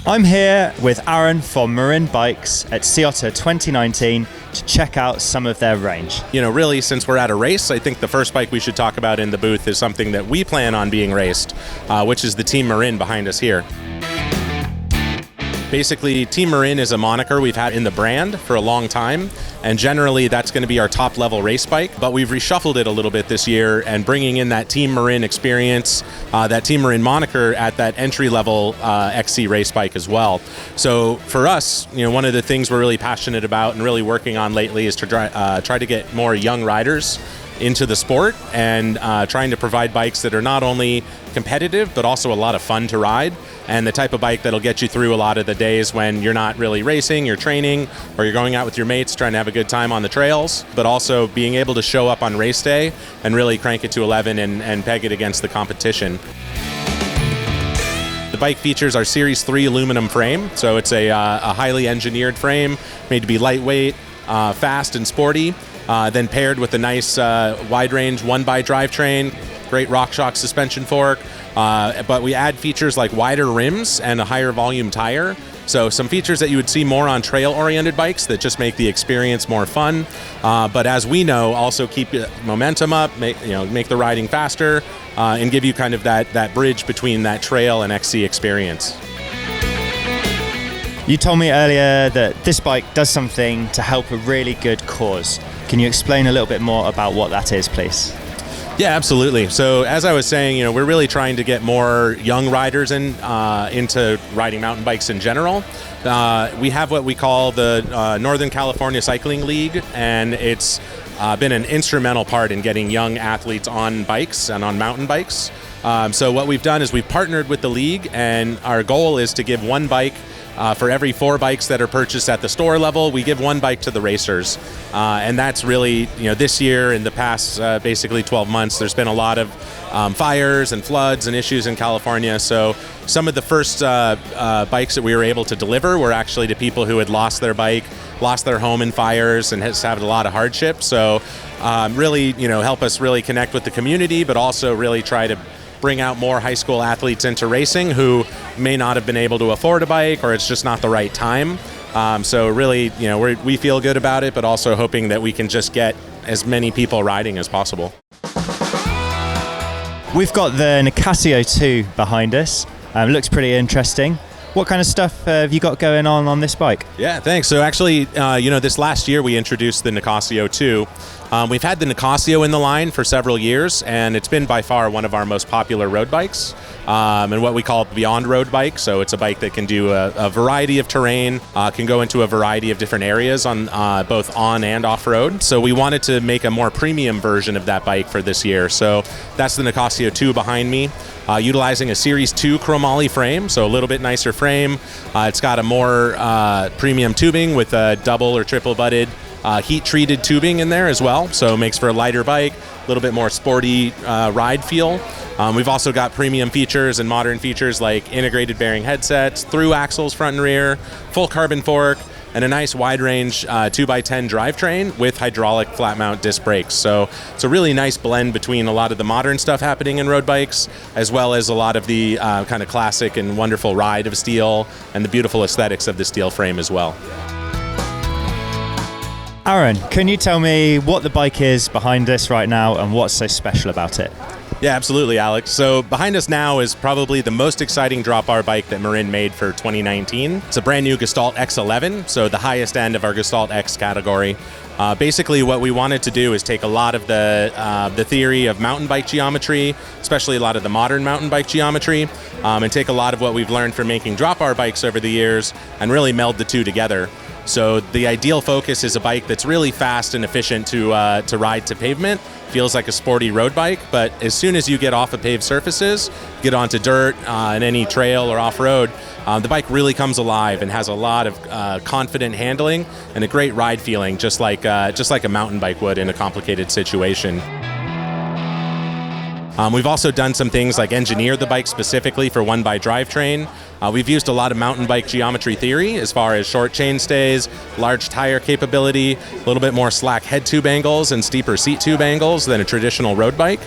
I'm here with Aaron from Marin Bikes at Otter 2019 to check out some of their range. You know, really, since we're at a race, I think the first bike we should talk about in the booth is something that we plan on being raced, which is the Team Marin behind us here. Basically, Team Marin is a moniker we've had in the brand for a long time, and generally that's going to be our top-level race bike, but we've reshuffled it a little bit this year and bringing in that Team Marin experience, that Team Marin moniker at that entry-level XC race bike as well. So for us, you know, one of the things we're really passionate about and really working on lately is to try to get more young riders into the sport and trying to provide bikes that are not only competitive but also a lot of fun to ride, and the type of bike that'll get you through a lot of the days when you're not really racing, you're training, or you're going out with your mates trying to have a good time on the trails, but also being able to show up on race day and really crank it to 11 and peg it against the competition. The bike features our Series 3 aluminum frame, so it's a highly engineered frame made to be lightweight, fast and sporty, then paired with a nice wide-range 1x drivetrain, great RockShox suspension fork, but we add features like wider rims and a higher volume tire. So some features that you would see more on trail-oriented bikes that just make the experience more fun, but as we know, also keep momentum up, make the riding faster, and give you kind of that bridge between that trail and XC experience. You told me earlier that this bike does something to help a really good cause. Can you explain a little bit more about what that is, please? Yeah, absolutely. So as I was saying, we're really trying to get more young riders into riding mountain bikes in general. We have what we call the Northern California Cycling League, and it's been an instrumental part in getting young athletes on bikes and on mountain bikes. So what we've done is we've partnered with the league, and our goal is to give one bike for every 4 bikes that are purchased at the store level. We give 1 bike to the racers. And that's really, this year, in the past basically 12 months, there's been a lot of fires and floods and issues in California. So some of the first bikes that we were able to deliver were actually to people who had lost their bike, lost their home in fires, and has had a lot of hardship. So really, help us really connect with the community, but also really try to bring out more high school athletes into racing who may not have been able to afford a bike, or it's just not the right time. So really, we feel good about it, but also hoping that we can just get as many people riding as possible. We've got the Nicasio 2 behind us. It looks pretty interesting. What kind of stuff have you got going on this bike? Yeah, thanks. So actually, this last year we introduced the Nicasio 2. We've had the Nicasio in the line for several years, and it's been by far one of our most popular road bikes, and what we call beyond road bike. So it's a bike that can do a variety of terrain, can go into a variety of different areas on both on and off road. So we wanted to make a more premium version of that bike for this year. So that's the Nicasio 2 behind me, utilizing a Series 2 chromoly frame, so a little bit nicer frame. It's got a more premium tubing with a double or triple butted heat-treated tubing in there as well, so it makes for a lighter bike, a little bit more sporty ride feel. We've also got premium features and modern features like integrated bearing headsets, through axles front and rear, full carbon fork, and a nice wide-range 2x10 drivetrain with hydraulic flat-mount disc brakes. So it's a really nice blend between a lot of the modern stuff happening in road bikes, as well as a lot of the kind of classic and wonderful ride of steel and the beautiful aesthetics of the steel frame as well. Aaron, can you tell me what the bike is behind us right now and what's so special about it? Yeah, absolutely, Alex. So behind us now is probably the most exciting drop bar bike that Marin made for 2019. It's a brand new Gestalt X11, so the highest end of our Gestalt X category. Basically, what we wanted to do is take a lot of the theory of mountain bike geometry, especially a lot of the modern mountain bike geometry, and take a lot of what we've learned from making drop bar bikes over the years and really meld the two together. So the ideal focus is a bike that's really fast and efficient to ride to pavement. Feels like a sporty road bike, but as soon as you get off of paved surfaces, get onto dirt and any trail or off-road, the bike really comes alive and has a lot of confident handling and a great ride feeling, just like a mountain bike would in a complicated situation. We've also done some things like engineer the bike specifically for 1x drivetrain, We've used a lot of mountain bike geometry theory as far as short chain stays, large tire capability, a little bit more slack head tube angles and steeper seat tube angles than a traditional road bike.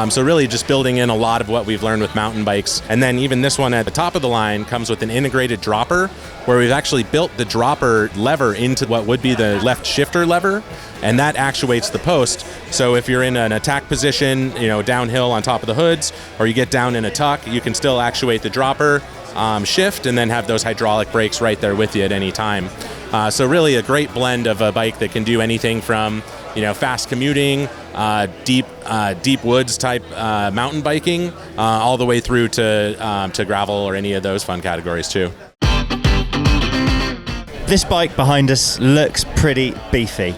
So really just building in a lot of what we've learned with mountain bikes. And then even this one at the top of the line comes with an integrated dropper, where we've actually built the dropper lever into what would be the left shifter lever, and that actuates the post. So if you're in an attack position, downhill on top of the hoods, or you get down in a tuck, you can still actuate the dropper, shift, and then have those hydraulic brakes right there with you at any time. So really a great blend of a bike that can do anything from fast commuting, deep woods type mountain biking, all the way through to gravel or any of those fun categories too. This bike behind us looks pretty beefy.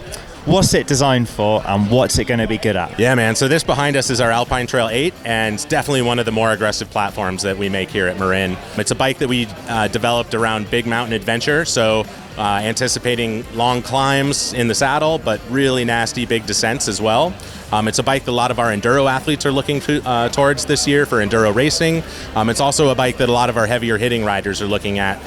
What's it designed for, and what's it going to be good at? Yeah, man. So this behind us is our Alpine Trail 8, and it's definitely one of the more aggressive platforms that we make here at Marin. It's a bike that we developed around big mountain adventure, so anticipating long climbs in the saddle, but really nasty big descents as well. It's a bike that a lot of our enduro athletes are looking towards this year for enduro racing. It's also a bike that a lot of our heavier hitting riders are looking at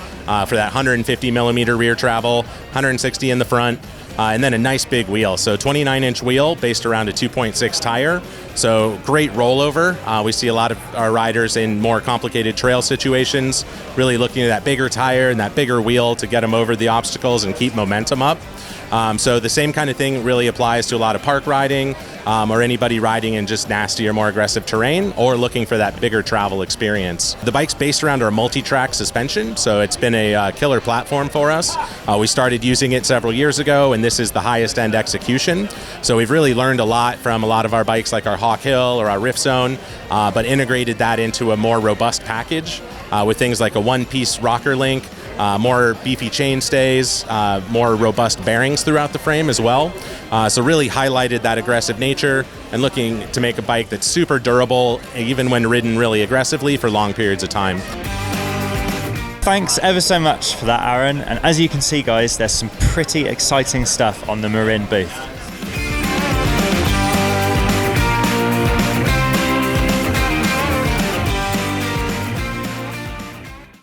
for that 150 millimeter rear travel, 160 in the front, and then a nice big wheel. So 29-inch wheel based around a 2.6 tire. So great rollover. We see a lot of our riders in more complicated trail situations really looking at that bigger tire and that bigger wheel to get them over the obstacles and keep momentum up. So the same kind of thing really applies to a lot of park riding, or anybody riding in just nastier, more aggressive terrain, or looking for that bigger travel experience. The bike's based around our multi-track suspension, so it's been a killer platform for us. We started using it several years ago, and this is the highest end execution. So we've really learned a lot from a lot of our bikes like our Hawk Hill or our Rift Zone, but integrated that into a more robust package with things like a one-piece rocker link, more beefy chain stays, more robust bearings throughout the frame as well. So really highlighted that aggressive nature and looking to make a bike that's super durable, even when ridden really aggressively for long periods of time. Thanks ever so much for that, Aaron. And as you can see, guys, there's some pretty exciting stuff on the Marin booth.